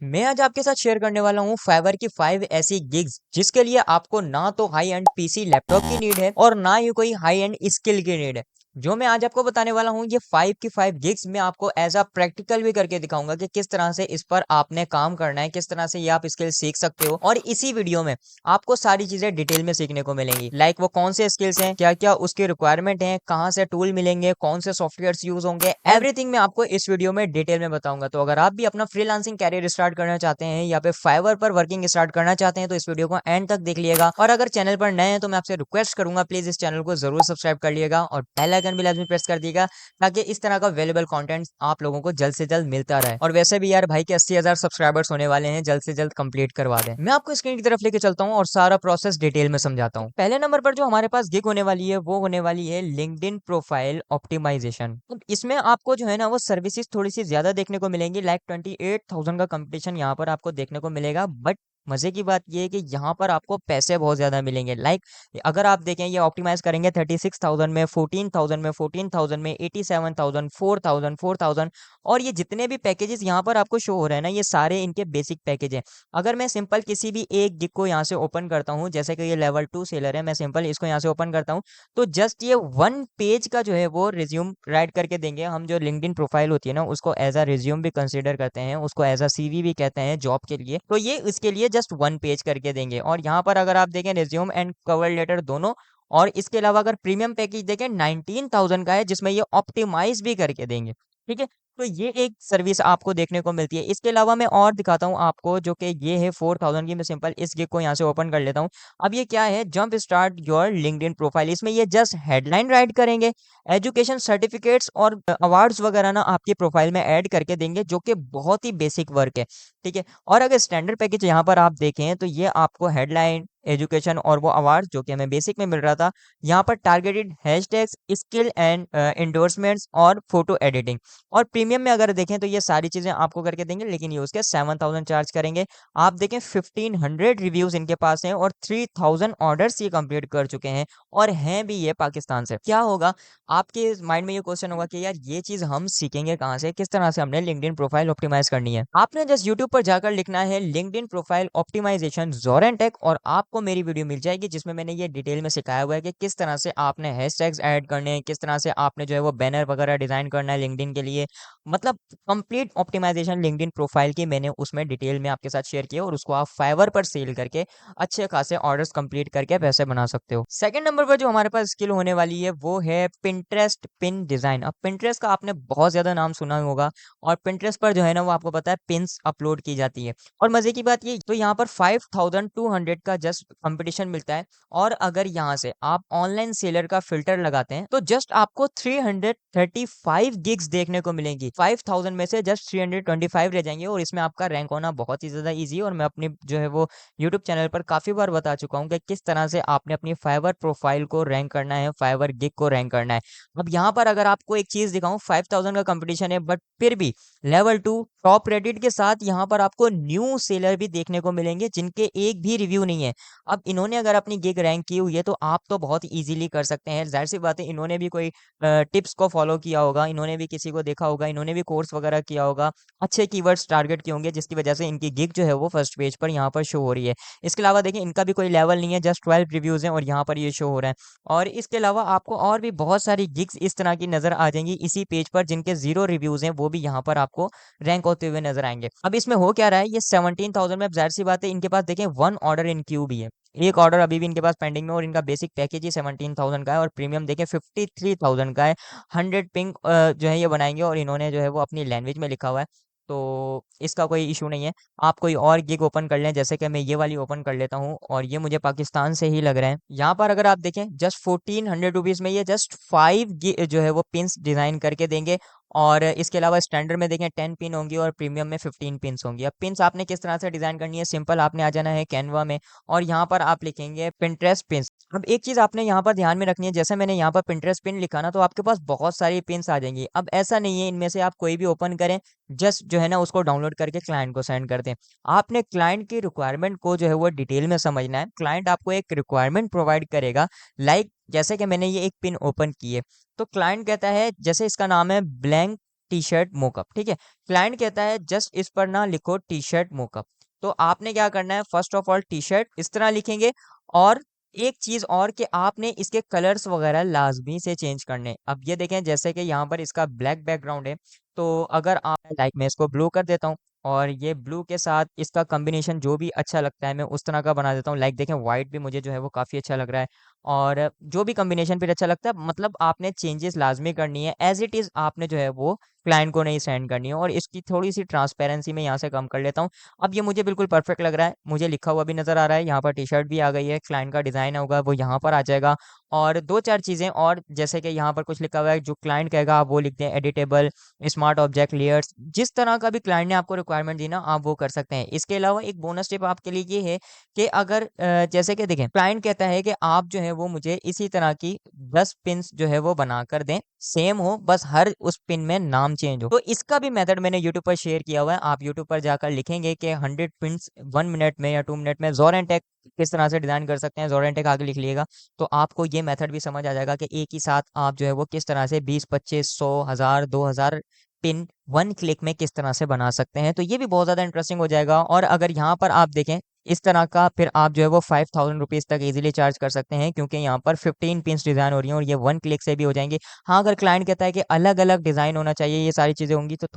मैं आज आपके साथ शेयर करने वाला हूँ फाइवर की 5 ऐसी गिग्स जिसके लिए आपको ना तो हाई एंड पीसी लैपटॉप की नीड है और ना ही कोई हाई एंड स्किल की नीड है। जो मैं आज आपको बताने वाला हूँ ये 5 की 5 गिग्स मैं आपको एज अ प्रैक्टिकल भी करके दिखाऊंगा कि किस तरह से इस पर आपने काम करना है, किस तरह से ये आप स्किल सीख सकते हो। और इसी वीडियो में आपको सारी चीजें डिटेल में सीखने को मिलेंगी, लाइक वो कौन से स्किल्स हैं, क्या क्या उसकी रिक्वायरमेंट है, कहाँ से टूल मिलेंगे, कौन से सॉफ्टवेयर यूज होंगे, एवरीथिंग मैं आपको इस वीडियो में डिटेल में बताऊंगा। तो अगर आप भी अपना फ्रीलांसिंग कैरियर स्टार्ट करना चाहते हैं या फिर फाइवर पर वर्किंग स्टार्ट करना चाहते हैं तो इस वीडियो को एंड तक देख लिएगा। और अगर चैनल पर नए हैं तो मैं आपसे रिक्वेस्ट करूंगा प्लीज इस चैनल को जरूर सब्सक्राइब कर लिएगा और बेल आइकन भी लाजमी प्रेस कर दिएगा ताकि इस तरह का वेल्युएबल कंटेंट आप लोगों को जल्द से जल्द मिलता रहे। और वैसे भी यार भाई के 80,000 सब्सक्राइबर्स होने वाले हैं, जल्द से जल्द कंप्लीट करवा दें। मैं आपको स्क्रीन की तरफ लेके चलता हूँ और सारा प्रोसेस डिटेल में समझाता हूँ। पहले नंबर पर जो हमारे पास गिग होने वाली है वो होने वाली है लिंक्डइन प्रोफाइल ऑप्टिमाइजेशन। अब इसमें आपको जो है ना वो सर्विसेज थोड़ी सी ज्यादा देखने को मिलेंगी, लाइक 28,000 का कंपटीशन यहाँ पर आपको देखने को मिलेगा। बट मजे की बात ये है कि यहाँ पर आपको पैसे बहुत ज्यादा मिलेंगे। लाइक अगर आप देखें ये ऑप्टिमाइज करेंगे 36,000 में, 14,000 में, 14,000 में, 87,000, 4,000, 4,000। और ये जितने भी पैकेजेस यहाँ पर आपको शो हो रहे हैं ना ये सारे इनके बेसिक पैकेज हैं। अगर मैं सिंपल किसी भी एक गिग को यहाँ से ओपन करता हूँ, जैसे कि ये लेवल 2 सेलर है, मैं सिंपल इसको यहाँ से ओपन करता हूँ तो जस्ट ये 1 पेज का जो है वो रिज्यूम राइट करके देंगे। हम जो लिंक्डइन प्रोफाइल होती है ना उसको एज अ रिज्यूम भी कंसीडर करते हैं, उसको एज अ सीवी भी कहते हैं जॉब के लिए। तो ये इसके लिए जस्ट 1 पेज करके देंगे। और यहाँ पर अगर आप देखें रिज्यूम एंड कवर लेटर दोनों। और इसके अलावा अगर प्रीमियम पैकेज देखें 19,000 का है जिसमें ये ऑप्टिमाइज भी करके देंगे। ठीक है, तो ये एक सर्विस आपको देखने को मिलती है। इसके अलावा मैं और दिखाता हूँ आपको जो कि ये है 4,000 की। मैं सिंपल इस गिग को यहाँ से ओपन कर लेता हूँ। अब ये क्या है, jump start your LinkedIn profile. इसमें ये जस्ट हेडलाइन राइट करेंगे, एजुकेशन सर्टिफिकेट्स और अवार्ड्स वगैरह ना आपकी प्रोफाइल में ऐड करके देंगे, जो कि बहुत ही बेसिक वर्क है। ठीक है, और अगर स्टैंडर्ड पैकेज यहाँ पर आप देखें तो ये आपको हेडलाइन, एजुकेशन और वो अवार्ड जो कि हमें बेसिक में मिल रहा था, यहाँ पर targeted hashtags, skill and endorsements और फोटो एडिटिंग। और प्रीमियम में अगर देखें तो ये सारी चीजें आपको करके देंगे, लेकिन ये उसके 7,000 चार्ज करेंगे। आप देखें 1,500 रिव्यूज इनके पास हैं और 3,000 ऑर्डर्स ये कंप्लीट कर चुके हैं और हैं भी ये पाकिस्तान से। क्या होगा, आपके माइंड में ये क्वेश्चन होगा कि यार ये चीज हम सीखेंगे कहाँ से, किस तरह से हमने लिंक्डइन प्रोफाइल ऑप्टिमाइज करनी है। आपने जस्ट यूट्यूब पर जाकर लिखना है लिंक्डइन प्रोफाइल ऑप्टिमाइजेशन जोरेंटेक और आपको मेरी वीडियो मिल जाएगी जिसमें मैंने ये डिटेल में सिखाया हुआ है कि किस तरह से आपने हैशटैग्स ऐड करने हैं, किस तरह से आपने जो है वो बैनर वगैरह डिजाइन करना है लिंक्डइन के लिए। मतलब कंप्लीट ऑप्टिमाइजेशन लिंक्डइन प्रोफाइल की मैंने उसमें डिटेल में आपके साथ शेयर किया और उसको आप फाइवर पर सेल करके अच्छे खासे ऑर्डर्स कंप्लीट करके पैसे बना सकते हो। सेकंड नंबर पर जो हमारे पास स्किल होने वाली है वो है पिंटरेस्ट पिन डिजाइन। अब पिंटरेस्ट का आपने बहुत ज्यादा नाम सुना ही होगा और पिंटरेस्ट पर जो है ना वो आपको पता है पिन्स अपलोड की जाती है। और मजे की बात ये तो यहाँ पर 5,200 का जस्ट कंपटीशन मिलता है। और अगर यहाँ से आप ऑनलाइन सेलर का फिल्टर लगाते हैं तो जस्ट आपको 335 गिग्स देखने को मिलेंगी। 5,000 में से जस्ट 325 रह जाएंगे और इसमें आपका रैंक होना बहुत ही ज्यादा इजी है। और मैं अपनी जो है वो यूट्यूब चैनल पर काफी बार बता चुका हूँ कि किस तरह से आपने अपनी फाइवर प्रोफाइल को रैंक करना है, फाइवर गिग को रैंक करना है। अब यहाँ पर अगर आपको एक चीज दिखाऊं, 5,000 का कंपटीशन है बट फिर भी लेवल 2 टॉप रेटेड के साथ यहाँ पर आपको न्यू सेलर भी देखने को मिलेंगे जिनके एक भी रिव्यू नहीं है। अब इन्होंने अगर अपनी गिग रैंक की हुई है तो आप तो बहुत इजीली कर सकते हैं। जाहिर सी बात है इन्होंने भी कोई टिप्स को फॉलो किया होगा, इन्होंने भी किसी को देखा होगा, इन्होंने भी कोर्स वगैरह किया होगा, अच्छे कीवर्ड्स टारगेट किए होंगे जिसकी वजह से इनकी गिग जो है वो फर्स्ट पेज पर यहाँ पर शो हो रही है। इसके अलावा देखिए इनका भी कोई लेवल नहीं है, जस्ट 12 रिव्यूज हैं और यहाँ पर ये शो हो रहा है। और इसके अलावा आपको और भी बहुत सारी गिग्स इस तरह की नजर आ जाएंगी इसी पेज पर जिनके 0 रिव्यूज हैं, वो भी यहाँ पर आपको रैंक होते हुए नजर आएंगे। अब इसमें हो क्या रहा है, ये 17,000 में अब जाहिर सी बात है इनके पास देखें 1 ऑर्डर इन क्यू भी है, एक ऑर्डर अभी भी इनके पास पेंडिंग में। और इनका बेसिक पैकेज ही 17,000 का है और प्रीमियम देखें 53,000 का है। 100 पिंग जो है ये बनाएंगे और इन्होंने जो है वो अपनी लैंग्वेज में लिखा हुआ है, तो इसका कोई इशू नहीं है। आप कोई और गिग ओपन कर लें, जैसे कि मैं ये वाली ओपन कर लेता हूँ और ये मुझे पाकिस्तान से ही लग रहा है। यहाँ पर अगर आप देखें जस्ट 1,400 रुपीज में ये जस्ट 5 जो है वो पिंस डिजाइन करके देंगे। और इसके अलावा स्टैंडर्ड में देखें 10 पिन होंगी और प्रीमियम में 15 पिन्स होंगी। अब पिन्स आपने किस तरह से डिजाइन करनी है, सिंपल आपने आ जाना है कैनवा में और यहाँ पर आप लिखेंगे पिंटरेस्ट पिन्स। अब एक चीज आपने यहाँ पर ध्यान में रखनी है, जैसे मैंने यहाँ पर पिंटरेस्ट पिन लिखा ना तो आपके पास बहुत सारी पिन्स आ जाएंगी। अब ऐसा नहीं है इनमें से आप कोई भी ओपन करें, जस्ट जो है ना उसको डाउनलोड करके क्लाइंट को सेंड कर दें। आपने क्लाइंट की रिक्वायरमेंट को जो है वो डिटेल में समझना है। क्लाइंट आपको एक रिक्वायरमेंट प्रोवाइड करेगा, लाइक जैसे कि मैंने ये एक पिन ओपन की है तो क्लाइंट कहता है, जैसे इसका नाम है ब्लैंक टी शर्ट मोकअप। ठीक है, क्लाइंट कहता है जस्ट इस पर ना लिखो टी शर्ट मोकअप। तो आपने क्या करना है, first of all T shirt इस तरह लिखेंगे। और एक चीज और कि आपने इसके कलर्स वगैरह लाजमी से चेंज करने। अब ये देखें, जैसे कि यहाँ पर इसका ब्लैक बैकग्राउंड है, तो अगर आप लाइक मैं इसको ब्लू कर देता हूँ और ये ब्लू के साथ इसका कॉम्बिनेशन जो भी अच्छा लगता है मैं उस तरह का बना देता हूँ। लाइक देखें, व्हाइट भी मुझे जो है वो काफ़ी अच्छा लग रहा है। और जो भी कॉम्बिनेशन फिर अच्छा लगता है, मतलब आपने चेंजेस लाजमी करनी है, एज इट इज़ आपने जो है वो क्लाइंट को नहीं सेंड करनी है। और इसकी थोड़ी सी ट्रांसपेरेंसी मैं यहाँ से कम कर लेता हूँ। अब ये मुझे बिल्कुल परफेक्ट लग रहा है, मुझे लिखा हुआ भी नज़र आ रहा है, यहाँ पर टी शर्ट भी आ गई है, क्लाइंट का डिज़ाइन होगा वो यहाँ पर आ जाएगा। और दो चार चीज़ें और, जैसे कि यहाँ पर कुछ लिखा हुआ है, जो क्लाइंट कहेगा आप वो लिखते हैं, एडिटेबल, स्मार्ट ऑब्जेक्ट लेयर्स, जिस तरह का भी क्लाइंट ने आपको रिक्वायरमेंट दी ना आप वो कर सकते हैं। इसके अलावा एक बोनस टिप आपके लिए ये है कि अगर जैसे कि देखें, क्लाइंट कहता है कि आप जो है वो मुझे इसी तरह की 10 पिन्स जो है वो बना कर दें, सेम हो, बस हर उस पिन में नाम चेंज हो। तो इसका भी मेथड मैंने यूट्यूब पर शेयर किया हुआ है, आप यूट्यूब पर जाकर लिखेंगे कि 100 पिन्स 1 मिनट में या 2 मिनट में जोरेंटेक किस तरह से डिजाइन कर सकते हैं, जोरेंटेक आगे लिख लिएगा, तो आपको ये मेथड भी समझ आ जाएगा कि एक ही साथ आप जो है वो किस तरह से 20 25 100 1000 2000 पिन 1 क्लिक में किस तरह से बना सकते हैं। तो ये भी बहुत ज़्यादा इंटरेस्टिंग हो जाएगा। और अगर यहाँ पर आप देखें इस तरह का, फिर आप जो है वो 5000 रुपीज़ तक इजीली चार्ज कर सकते हैं, क्योंकि यहाँ पर 15 पिन्स डिज़ाइन हो रही हैं और ये 1 क्लिक से भी हो जाएंगे। हाँ, अगर क्लाइंट कहता है कि अलग अलग डिज़ाइन होना चाहिए, ये सारी चीज़ें होंगी, तो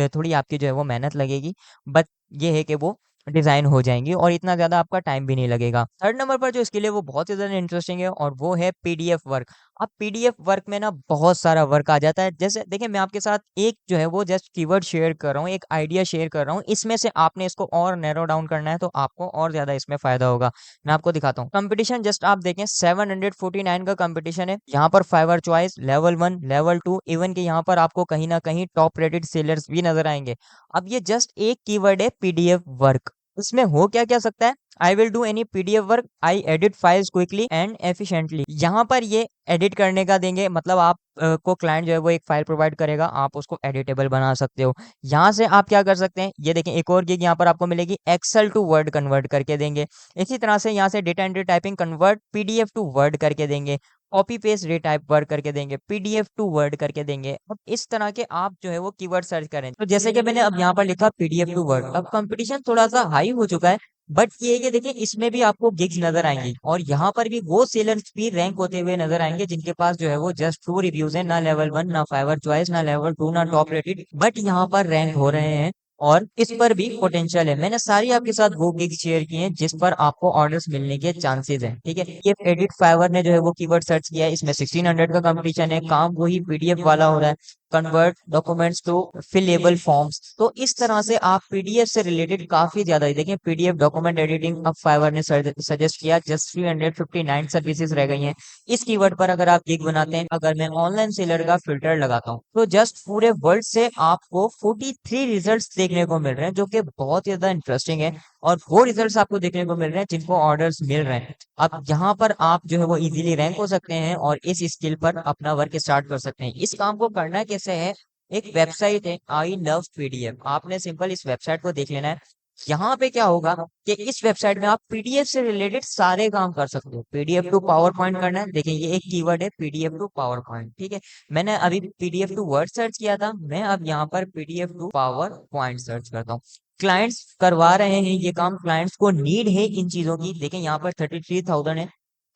थोड़ी आपकी जो है वो मेहनत लगेगी, बट ये है कि वो डिज़ाइन हो जाएंगी और इतना ज़्यादा आपका टाइम भी नहीं लगेगा। थर्ड नंबर पर जो स्किल है वो बहुत ही ज़्यादा इंटरेस्टिंग है और वो है पीडीएफ वर्क। अब पीडीएफ वर्क में ना बहुत सारा वर्क आ जाता है। जैसे देखिए, मैं आपके साथ एक जो है वो जस्ट कीवर्ड शेयर कर रहा हूँ, एक आइडिया शेयर कर रहा हूँ, इसमें से आपने इसको और नैरो डाउन करना है तो आपको और ज्यादा इसमें फायदा होगा। मैं आपको दिखाता हूँ कंपटीशन, जस्ट आप देखें 749 का कंपटीशन है। यहाँ पर Fiverr choice level 1 level 2, even के यहाँ पर आपको कहीं ना कहीं टॉप रेटेड सेलर्स भी नजर आएंगे। अब ये जस्ट एक कीवर्ड है पीडीएफ वर्क। इसमें हो क्या क्या सकता है, I will do any PDF work, I edit files quickly and efficiently. यहाँ पर ये एडिट करने का देंगे, मतलब आप को क्लाइंट जो है वो एक फाइल प्रोवाइड करेगा, आप उसको एडिटेबल बना सकते हो। यहाँ से आप क्या कर सकते हैं, ये देखें एक और गिग यहाँ पर आपको मिलेगी, एक्सेल टू वर्ड कन्वर्ट करके देंगे। इसी तरह से यहाँ से data entry typing convert PDF to word करके देंगे, कॉपी पेस्ट रीटाइप वर्ड करके देंगे, पीडीएफ टू वर्ड करके देंगे। अब इस तरह के आप जो है वो कीवर्ड सर्च करें, तो जैसे कि मैंने अब यहाँ पर लिखा पीडीएफ टू वर्ड। अब कंपटीशन थोड़ा सा हाई हो चुका है, बट ये है कि देखिए इसमें भी आपको गिग्स नजर आएंगी और यहाँ पर भी वो सेलर्स भी रैंक होते हुए नजर आएंगे जिनके पास जो है वो जस्ट 2 रिव्यूज है, ना लेवल 1 ना फाइवर चॉइस ना लेवल 2 ना टॉप रेटेड, बट यहाँ पर रैंक हो रहे हैं और इस पर भी पोटेंशियल है। मैंने सारी आपके साथ वो गिग शेयर की हैं जिस पर आपको ऑर्डर्स मिलने के चांसेस हैं। ठीक है, ये एडिट फाइवर ने जो है वो कीवर्ड सर्च किया है, इसमें 1600 का कंपटीशन है, काम वही पीडीएफ वाला हो रहा है, convert documents to fillable forms. तो इस तरह से आप पीडीएफ से रिलेटेड काफी ज्यादा देखें, पीडीएफ डॉक्यूमेंट एडिटिंग अब फाइवर ने सजेस्ट किया, जस्ट 359 सर्विसेज रह गई हैं। इस कीवर्ड पर अगर आप गिग बनाते हैं, अगर मैं ऑनलाइन सेलर का फिल्टर लगाता हूँ, तो जस्ट पूरे वर्ल्ड से आपको 43 रिजल्ट्स देखने को मिल रहे हैं, जो कि बहुत ज्यादा इंटरेस्टिंग है। और वो रिजल्ट्स आपको देखने को मिल रहे हैं जिनको ऑर्डर्स मिल रहे हैं। अब यहाँ पर आप जो है वो इजीली रैंक हो सकते हैं और इस स्किल पर अपना वर्क स्टार्ट कर सकते हैं। इस काम को करना कैसे है, एक वेबसाइट है आई लव पीडीएफ, आपने सिंपल इस वेबसाइट को देख लेना है। यहाँ पे क्या होगा कि इस वेबसाइट में आप पीडीएफ से रिलेटेड सारे काम कर सकते हो। पीडीएफ टू पावर पॉइंट करना है, देखिए ये एक कीवर्ड है पीडीएफ टू पावर पॉइंट। ठीक है, मैंने अभी पीडीएफ टू वर्ड सर्च किया था, मैं अब यहाँ पर PDF to PowerPoint search करता हूँ। क्लाइंट्स करवा रहे हैं ये काम, क्लाइंट्स को नीड है इन चीजों की। देखें यहाँ पर 33,000 है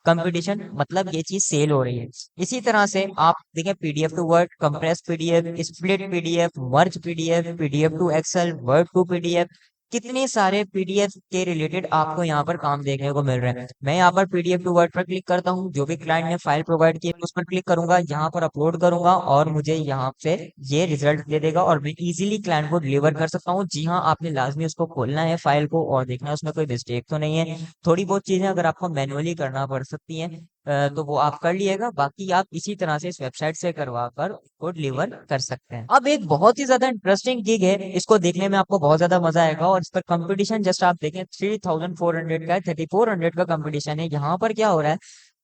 कंपटीशन, मतलब ये चीज सेल हो रही है। इसी तरह से आप देखें PDF to word, compress PDF, split PDF, merge PDF, PDF to Excel, word to PDF, कितने सारे पीडीएफ के रिलेटेड आपको यहाँ पर काम देखने को मिल रहे हैं। मैं यहाँ पर पीडीएफ टू वर्ड पर क्लिक करता हूँ, जो भी क्लाइंट ने फाइल प्रोवाइड की है उस पर क्लिक करूंगा, यहाँ पर अपलोड करूंगा और मुझे यहाँ पे ये रिजल्ट दे देगा और मैं इजीली क्लाइंट को डिलीवर कर सकता हूँ। जी हाँ, आपने लाजमी उसको खोलना है फाइल को और देखना है उसमें कोई मिस्टेक तो नहीं है। थोड़ी बहुत चीजें अगर आपको मैनुअली करना पड़ सकती हैं तो वो आप कर लिएगा, बाकी आप इसी तरह से इस वेबसाइट से करवा कर उसको डिलीवर कर सकते हैं। अब एक बहुत ही ज्यादा इंटरेस्टिंग गिग है, इसको देखने में आपको बहुत ज्यादा मजा आएगा और इस पर कंपटीशन जस्ट आप देखें 3400 का है, 3400 का कंपटीशन है। यहाँ पर क्या हो रहा है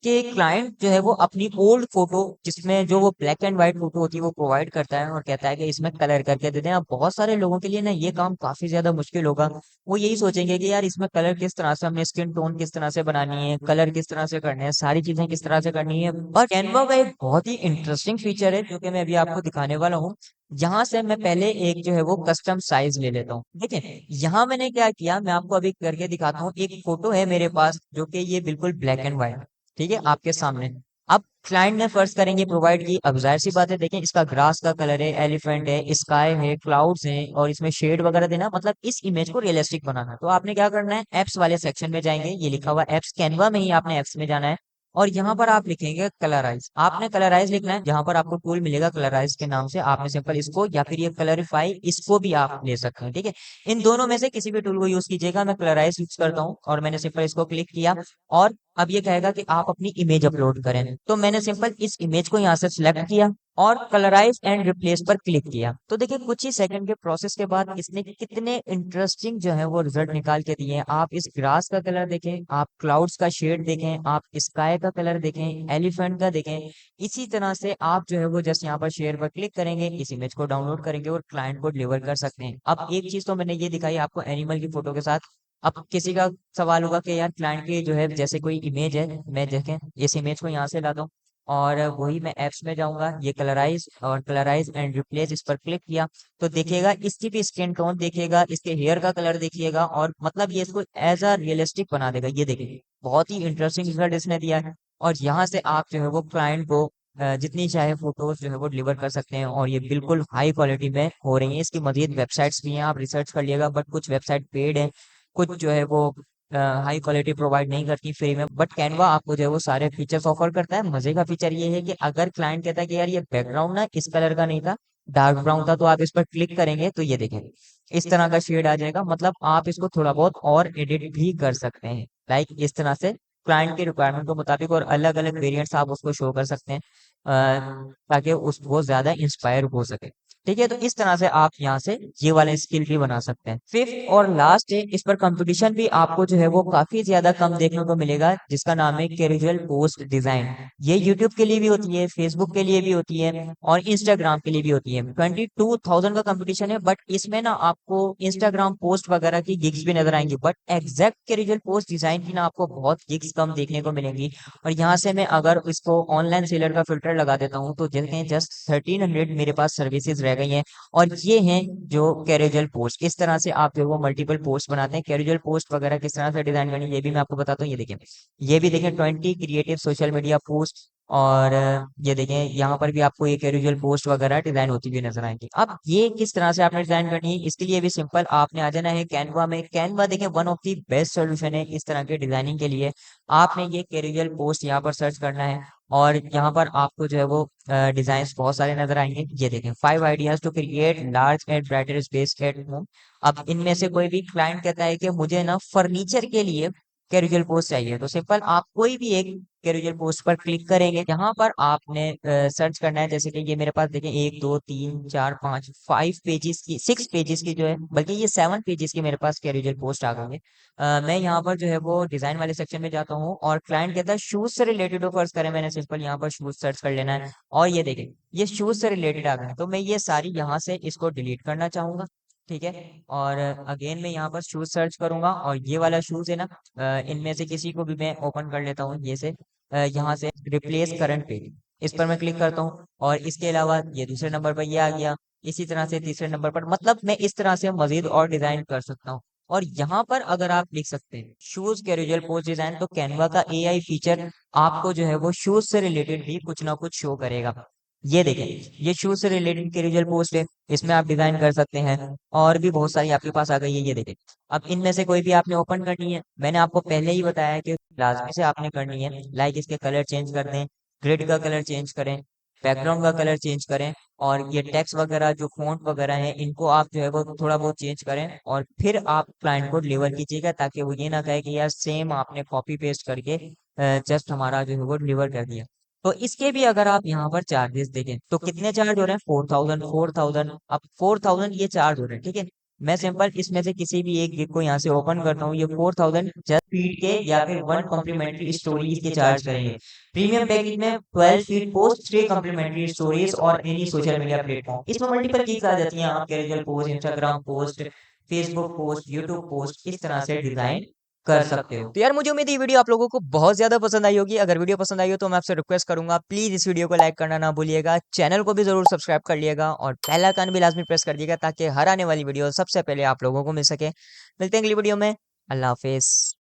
कि क्लाइंट जो है वो अपनी ओल्ड फोटो, जिसमें जो वो ब्लैक एंड व्हाइट फोटो होती है, वो प्रोवाइड करता है और कहता है कि इसमें कलर करके दे दें। अब बहुत सारे लोगों के लिए ना ये काम काफी ज्यादा मुश्किल होगा, वो यही सोचेंगे कि यार इसमें कलर किस तरह से, हमने स्किन टोन किस तरह से बनानी है, कलर किस तरह से करने हैं, सारी चीजें किस तरह से करनी है। बट कैनवा का एक बहुत ही इंटरेस्टिंग फीचर है जो कि मैं अभी आपको दिखाने वाला हूँ। यहाँ से मैं पहले एक जो है वो कस्टम साइज ले लेता हूँ। देखिए यहाँ मैंने क्या किया, मैं आपको अभी करके दिखाता हूँ। एक फोटो है मेरे पास जो कि ये बिल्कुल ब्लैक एंड व्हाइट, ठीक है, आपके सामने। अब क्लाइंट ने फर्स्ट करेंगे प्रोवाइड की, अब जाहिर सी बात है, देखें इसका ग्रास का कलर है, एलिफेंट है, स्काई है, क्लाउड्स हैं, और इसमें शेड वगैरह देना, मतलब इस इमेज को रियलिस्टिक बनाना। तो आपने क्या करना है, एप्स वाले सेक्शन में जाएंगे, ये लिखा हुआ एप्स, कैनवा में ही आपने एप्स में जाना है, और यहाँ पर आप लिखेंगे कलराइज। आपने कलराइज लिखना है, जहां पर आपको टूल मिलेगा कलराइज के नाम से, आपने सिंपल इसको या फिर ये कलरिफाई, इसको भी आप ले सकते हैं, ठीक है। इन दोनों में से किसी भी टूल को यूज कीजिएगा। मैं कलराइज यूज करता हूँ, और मैंने सिंपल इसको क्लिक किया, और अब ये कहेगा कि आप अपनी इमेज अपलोड करें। तो मैंने सिंपल इस इमेज को यहाँ से सिलेक्ट किया और कलराइज एंड रिप्लेस पर क्लिक किया। तो देखिए कुछ ही सेकंड के प्रोसेस के बाद इसने कितने इंटरेस्टिंग जो है वो रिजल्ट निकाल के दिए हैं। आप इस ग्रास का कलर देखें, आप क्लाउड्स का शेड देखें, आप स्काई का कलर देखें, एलिफेंट का देखें। इसी तरह से आप जो है वो जस्ट यहाँ पर शेयर पर क्लिक करेंगे, इस इमेज को डाउनलोड करेंगे और क्लाइंट को डिलीवर कर सकते हैं। अब एक चीज तो मैंने ये दिखाई आपको एनिमल की फोटो के साथ। अब किसी का सवाल होगा कि यार क्लाइंट की जो है जैसे कोई इमेज है, मैं देखें इस इमेज को यहाँ से ला दूं, और वही मैं एप्स में जाऊंगा, ये कलराइज और कलराइज एंड रिप्लेस, इस पर क्लिक किया तो देखिएगा इसकी भी स्किन टोन देखिएगा, इसके हेयर का कलर देखिएगा, और मतलब ये इसको एज अ रियलिस्टिक बना देगा। ये देखिए बहुत ही इंटरेस्टिंग रिजल्ट इसने दिया है। और यहाँ से आप जो है वो क्लाइंट को जितनी चाहे फोटोज जो है वो डिलीवर कर सकते हैं, और ये बिल्कुल हाई क्वालिटी में हो रही है। इसकी मजीद वेबसाइट्स भी हैं, आप रिसर्च कर लिएगा, बट कुछ वेबसाइट पेड है, कुछ जो है वो हाई क्वालिटी प्रोवाइड नहीं करती फ्री में। बट कैनवा आपको जो है वो सारे फीचर्स ऑफर करता है। मजे का फीचर ये है कि अगर क्लाइंट कहता है कि यार ये बैकग्राउंड ना इस कलर का नहीं था, डार्क ब्राउन था, तो आप इस पर क्लिक करेंगे तो ये देखें इस तरह का शेड आ जाएगा। मतलब आप इसको थोड़ा बहुत और एडिट भी कर सकते हैं, लाइक इस तरह से क्लाइंट के रिक्वायरमेंट के मुताबिक, और अलग अलग वेरिएंट्स आप उसको शो कर सकते हैं, ताकि उस वो ज्यादा इंस्पायर हो सके। ठीक है, तो इस तरह से आप यहाँ से ये वाले स्किल भी बना सकते हैं। फिफ्थ और लास्ट है, इस पर कंपटीशन भी आपको जो है वो काफी ज्यादा कम देखने को मिलेगा, जिसका नाम है कैजुअल पोस्ट डिजाइन। ये यूट्यूब के लिए भी होती है, फेसबुक के लिए भी होती है, और इंस्टाग्राम के लिए भी होती है। 22,000 का कंपटीशन है, बट इसमें ना आपको इंस्टाग्राम पोस्ट वगैरह की गिग्स भी नजर आएंगी, but exact casual post design की ना आपको बहुत गिग्स कम देखने को मिलेंगी। और यहाँ से मैं अगर इसको ऑनलाइन सेलर का फिल्टर लगा देता हूँ तो देखें जस्ट 1300 मेरे पास सर्विसेज रह गई हैं। और ये हैं जो कैजुअल पोस्ट। इस तरह से आप जो वो मल्टीपल पोस्ट बनाते हैं। कैजुअल पोस्ट वगैरह किस तरह से डिजाइन करनी है ये भी मैं आपको बताता हूँ। ये देखिए, ये भी देखें 20 क्रिएटिव सोशल मीडिया पोस्ट, और ये देखें यहाँ पर भी आपको ये कैजुअल पोस्ट वगैरह डिजाइन होती हुई नजर आएंगी। अब ये किस तरह से आपने डिजाइन करनी है, इसके लिए भी सिंपल आपने आ जाना है कैनवा में। कैनवा देखें one of the best solution है इस तरह के डिजाइनिंग के लिए। आपने ये कैजुअल पोस्ट यहाँ पर सर्च करना है, और यहाँ पर आपको जो है वो डिजाइन बहुत सारे नजर आएंगे। ये देखें 5 ideas to create large and brighter space at home. अब इनमें से कोई भी क्लाइंट कहता है कि मुझे ना फर्नीचर के लिए कैजुअल पोस्ट चाहिए, तो सिंपल आप कोई भी एक कैजुअल पोस्ट पर क्लिक करेंगे। यहाँ पर आपने सर्च करना है, जैसे कि ये मेरे पास देखें 1 2 3 4 5 5 पेजेस की, 6 पेजेस की जो है, बल्कि ये 7 पेजेस की मेरे पास कैजुअल पोस्ट आ गई है। मैं यहाँ पर जो है वो डिजाइन वाले सेक्शन में जाता हूँ, और क्लाइंट कहता है शूज से रिलेटेड हो, फर्ज करें मैंने सिंपल यहाँ पर शूज सर्च कर लेना है, और ये देखें ये शूज से रिलेटेड आ गए हैं। तो मैं ये सारी यहाँ से इसको डिलीट करना चाहूंगा, ठीक है। और अगेन मैं यहाँ पर शूज सर्च करूंगा, और ये वाला शूज है ना, इनमें से किसी को भी मैं ओपन कर लेता हूँ, ये से यहाँ से रिप्लेस करंट पेज, इस पर मैं क्लिक करता हूँ, और इसके अलावा ये दूसरे नंबर पर ये आ गया, इसी तरह से तीसरे नंबर पर, मतलब मैं इस तरह से मजीद और डिजाइन कर सकता हूँ। और यहाँ पर अगर आप लिख सकते हैं शूज कैजुअल पोस्ट डिजाइन, तो कैनवा का एआई फीचर आपको जो है वो शूज से रिलेटेड भी कुछ ना कुछ शो करेगा। ये देखें ये शूज से रिलेटेड कैजुअल पोस्ट है, इसमें आप डिजाइन कर सकते हैं, और भी बहुत सारी आपके पास आ गई है। ये देखें, अब इनमें से कोई भी आपने ओपन करनी है, मैंने आपको पहले ही बताया कि लाजमी से आपने करनी है, लाइक इसके कलर चेंज कर दें, ग्रिड का कलर चेंज करें, बैकग्राउंड का कलर चेंज करें, और ये टेक्स्ट वगैरह जो फॉन्ट वगैरह है इनको आप जो है वो थोड़ा बहुत चेंज करें, और फिर आप क्लाइंट को डिलीवर कीजिएगा, ताकि वो ये ना कहे कि यार सेम आपने कॉपी पेस्ट करके जस्ट हमारा जो है वो डिलीवर कर दिया। तो इसके भी अगर आप यहाँ पर चार्जेस देखें तो कितने चार्ज हो रहे हैं, 4,000 अब 4,000 ये चार्ज हो रहे हैं, ठीक है। मैं सिंपल इसमें से किसी भी एक गिग को यहाँ से ओपन करता हूँ, ये 4,000 जस्ट फीड के या फिर 1 कॉम्प्लीमेंट्री स्टोरीज के चार्ज करेंगे। प्रीमियम पैकेज में 12 फीड पोस्ट, 3 कॉम्प्लीमेंट्री स्टोरीज और एनी सोशल मीडिया प्लेटफॉर्म। इसमें मल्टीपल गिग्स आ जाती हैं, आप casual post, Instagram post, Facebook post, YouTube post, इस तरह से डिजाइन कर सकते हो। तो यार मुझे उम्मीद है ये वीडियो आप लोगों को बहुत ज्यादा पसंद आई होगी। अगर वीडियो पसंद आई हो तो मैं आपसे रिक्वेस्ट करूंगा, प्लीज इस वीडियो को लाइक करना ना भूलिएगा, चैनल को भी जरूर सब्सक्राइब कर लिएगा और बेल आइकन भी लाजमी प्रेस कर दिएगा ताकि हर आने वाली वीडियो सबसे पहले आप लोगों को मिल सके। मिलते हैं अगली वीडियो में। अल्लाह हाफिज।